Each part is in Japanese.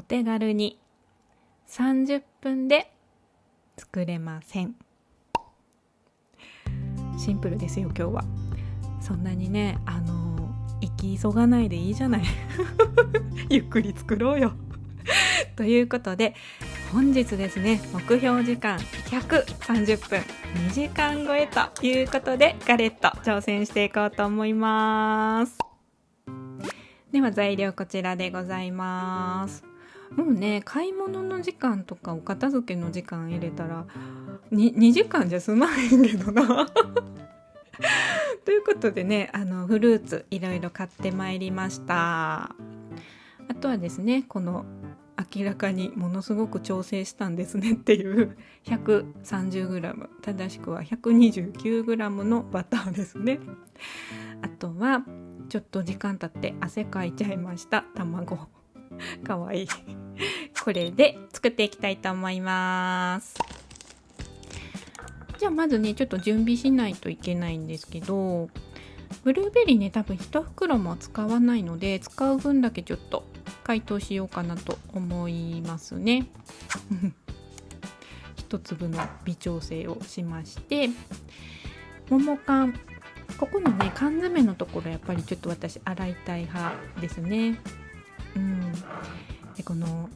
手軽に30分で作れません。シンプルですよ今日は。そんなにね生き急がないでいいじゃないゆっくり作ろうよということで本日ですね、目標時間130分2時間超えということでガレット挑戦していこうと思います。では材料こちらでございます。もうね、買い物の時間とかお片付けの時間入れたら 2時間じゃ済まへんけどなということでね、フルーツいろいろ買ってまいりました。あとはですね、この明らかにものすごく調整したんですねっていう 130g 正しくは 129g のバターですね。あとはちょっと時間経って汗かいちゃいました卵かわいいこれで作っていきたいと思います。じゃあまずねちょっと準備しないといけないんですけど、ブルーベリーね多分1袋も使わないので使う分だけちょっと解凍しようかなと思いますね一粒の微調整をしまして、桃缶ここのね缶詰のところやっぱりちょっと私洗いたい派ですね。でこの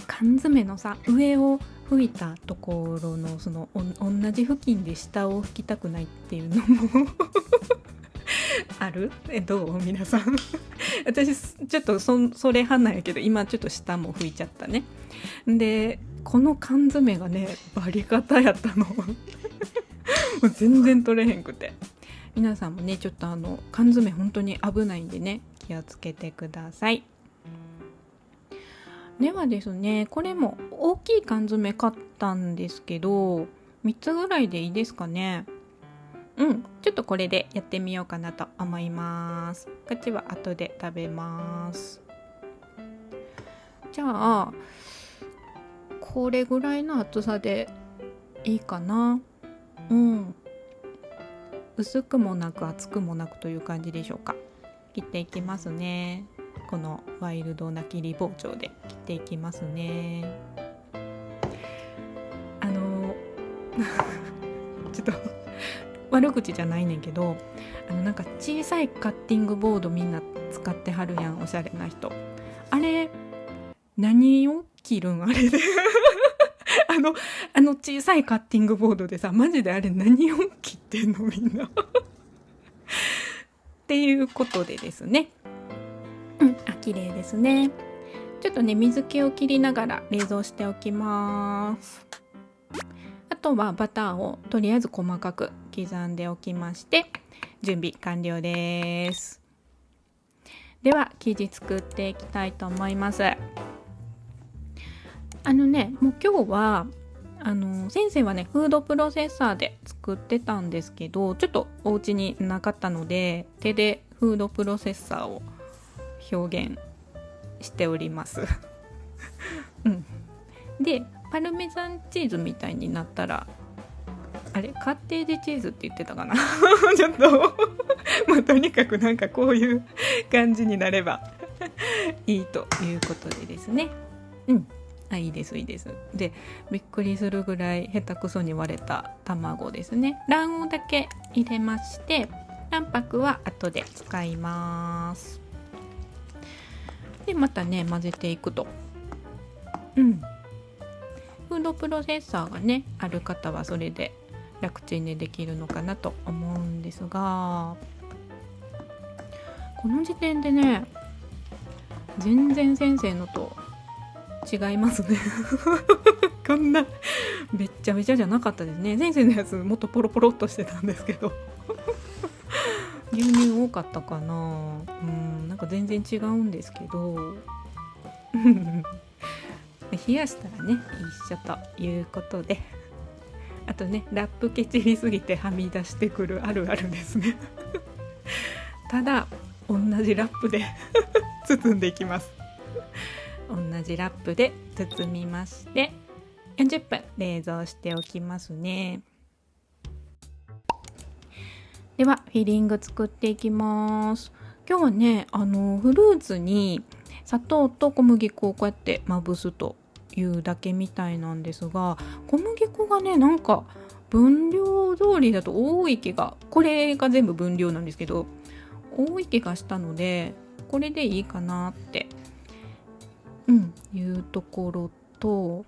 缶詰のさ上を拭いたところのその同じ付近で下を拭きたくないっていうのもある？どう皆さん私ちょっとそれ派なんやけど今ちょっと下も拭いちゃったね。でこの缶詰がねバリカタやったのもう全然取れへんくて、皆さんもねちょっと缶詰本当に危ないんでね気をつけてください。ではですね、これも大きい缶詰買ったんですけど3つぐらいでいいですかね。ちょっとこれでやってみようかなと思います。こっちは後で食べます。じゃあこれぐらいの厚さでいいかな。薄くもなく厚くもなくという感じでしょうか。切っていきますね。このワイルドな切り包丁で切っていきますね。ちょっと悪口じゃないねんけどなんか小さいカッティングボードみんな使ってはるやん、おしゃれな人。あれ何を切るんあれで小さいカッティングボードでさマジであれ何を切ってんのみんなっていうことでですね、綺麗ですね。ちょっとね水気を切りながら冷蔵しておきます。あとはバターをとりあえず細かく刻んでおきまして準備完了です。では生地作っていきたいと思います。もう今日は先生はねフードプロセッサーで作ってたんですけどちょっとお家になかったので手でフードプロセッサーを表現しておりますでパルメザンチーズみたいになったらあれカッテージチーズって言ってたかなちょっととにかくなんかこういう感じになればいいということでですね。いいですいいです。でびっくりするぐらい下手くそに割れた卵ですね。卵黄だけ入れまして卵白は後で使います。でまたね混ぜていくとフードプロセッサーがねある方はそれで楽ちんでできるのかなと思うんですが、この時点でね全然先生のと違いますねこんなべっちゃべちゃじゃなかったですね。先生のやつもっとポロポロっとしてたんですけど牛乳多かったかな。なんか全然違うんですけど冷やしたらね一緒ということで、あとねラップケチりすぎてはみ出してくるあるあるですねただ同じラップで包んでいきます。同じラップで包みまして40分冷蔵しておきますね。ではフィリング作っていきます。今日はねフルーツに砂糖と小麦粉をこうやってまぶすというだけみたいなんですが、小麦粉がねなんか分量通りだと多い気が、これが全部分量なんですけど多い気がしたので、これでいいかなっていうところと、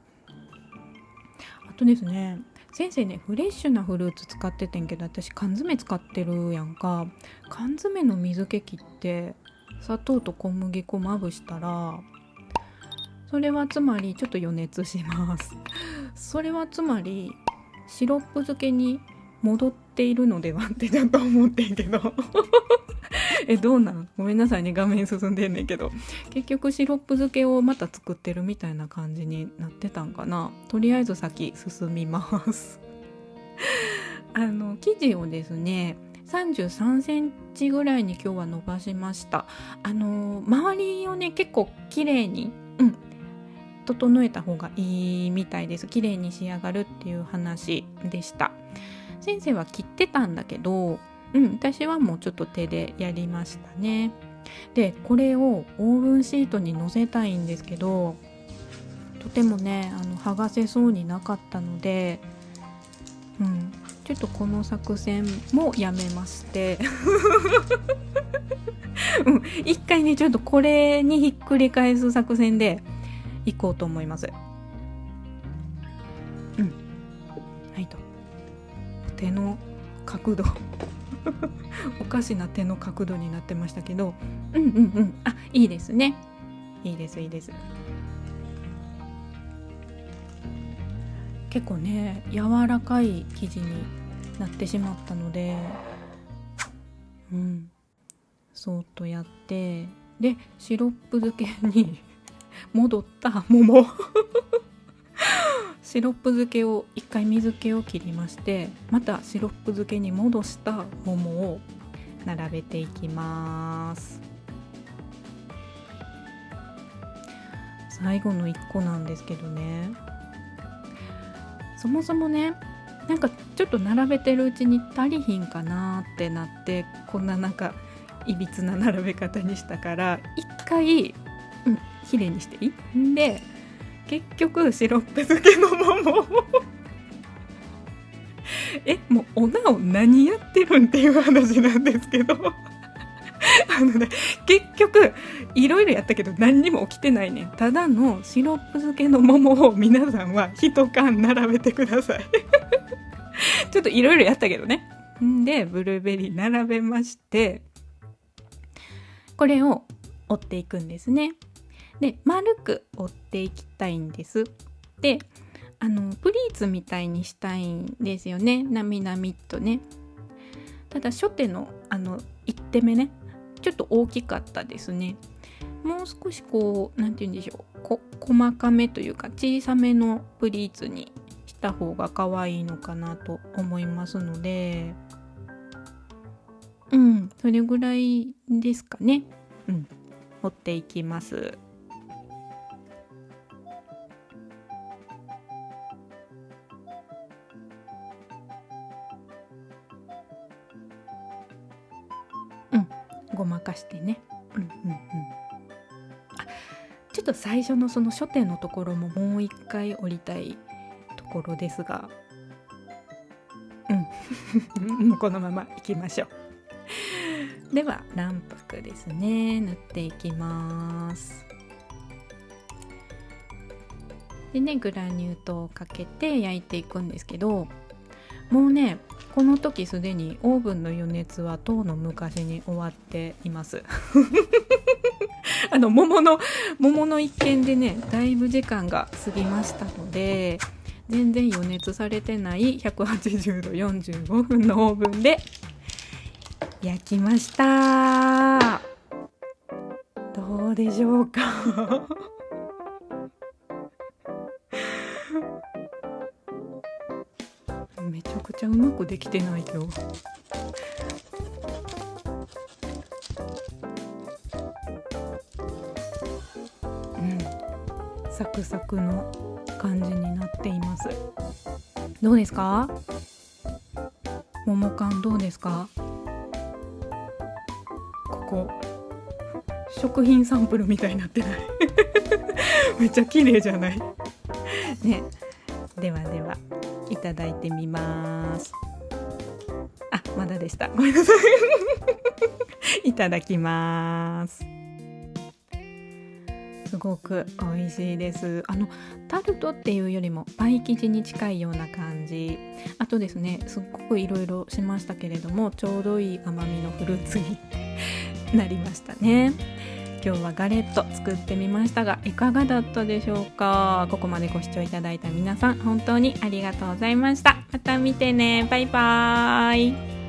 あとですね、先生ねフレッシュなフルーツ使っててんけど、私缶詰使ってるやんか。缶詰の水気切って砂糖と小麦粉まぶしたら、それはつまりちょっと余熱しますそれはつまりシロップ漬けに戻っているのではってちょっと思ってんけどどうなの、ごめんなさいね、画面進んでんねんけど、結局シロップ漬けをまた作ってるみたいな感じになってたんかな。とりあえず先進みます生地をですね33センチぐらいに今日は伸ばしました。周りをね結構綺麗に整えた方がいいみたいです。綺麗に仕上がるっていう話でした。先生は切ってたんだけど、私はもうちょっと手でやりましたね。でこれをオーブンシートに乗せたいんですけど、とてもね剥がせそうになかったので、ちょっとこの作戦もやめまして一回ねちょっとこれにひっくり返す作戦でいこうと思います。はいと、手の角度おかしな手の角度になってましたけど、あ、いいですね、いいです。結構ね柔らかい生地になってしまったので、そーっとやって、でシロップ漬けに戻った桃シロップ漬けを一回水気を切りまして、またシロップ漬けに戻した桃を並べていきます。最後の1個なんですけどね、そもそもねなんかちょっと並べてるうちに足りひんかなってなって、こんななんかいびつな並べ方にしたから、一回きれいにしていいんで、結局シロップ漬けの桃をもうおなお何やってるんっていう話なんですけど結局いろいろやったけど何にも起きてないねん。ただのシロップ漬けの桃を皆さんは一缶並べてくださいちょっといろいろやったけどね。でブルーベリー並べまして、これを折っていくんですね。で丸く折っていきたいんです。でプリーツみたいにしたいんですよね、なみなみっとね。ただ初手の1手目ねちょっと大きかったですね。もう少しこうなんて言うんでしょう、細かめというか小さめのプリーツにした方が可愛いのかなと思いますので、それぐらいですかね。折っていきます。ごまかしてね。ちょっと最初のその初手のところももう一回折りたいところですが、もうこのままいきましょう。では卵白ですね、塗っていきます。でねグラニュー糖をかけて焼いていくんですけど、もうねこの時すでにオーブンの余熱はとうの昔に終わっています桃の一件でねだいぶ時間が過ぎましたので、全然余熱されてない180度45分のオーブンで焼きました。どうでしょうかめちゃくちゃうまくできてない今日。サクサクの感じになっています。どうですか？桃缶どうですか？ここ食品サンプルみたいになってないめっちゃ綺麗じゃないね。ではではいただいてみます。あ、まだでした、ごめんなさいいただきます。すごく美味しいです。タルトっていうよりもパイ生地に近いような感じ。あとですね、すっごくいろいろしましたけれども、ちょうどいい甘みのフルーツになりましたね。今日はガレット作ってみましたが、いかがだったでしょうか。ここまでご視聴いただいた皆さん、本当にありがとうございました。また見てね。バイバーイ。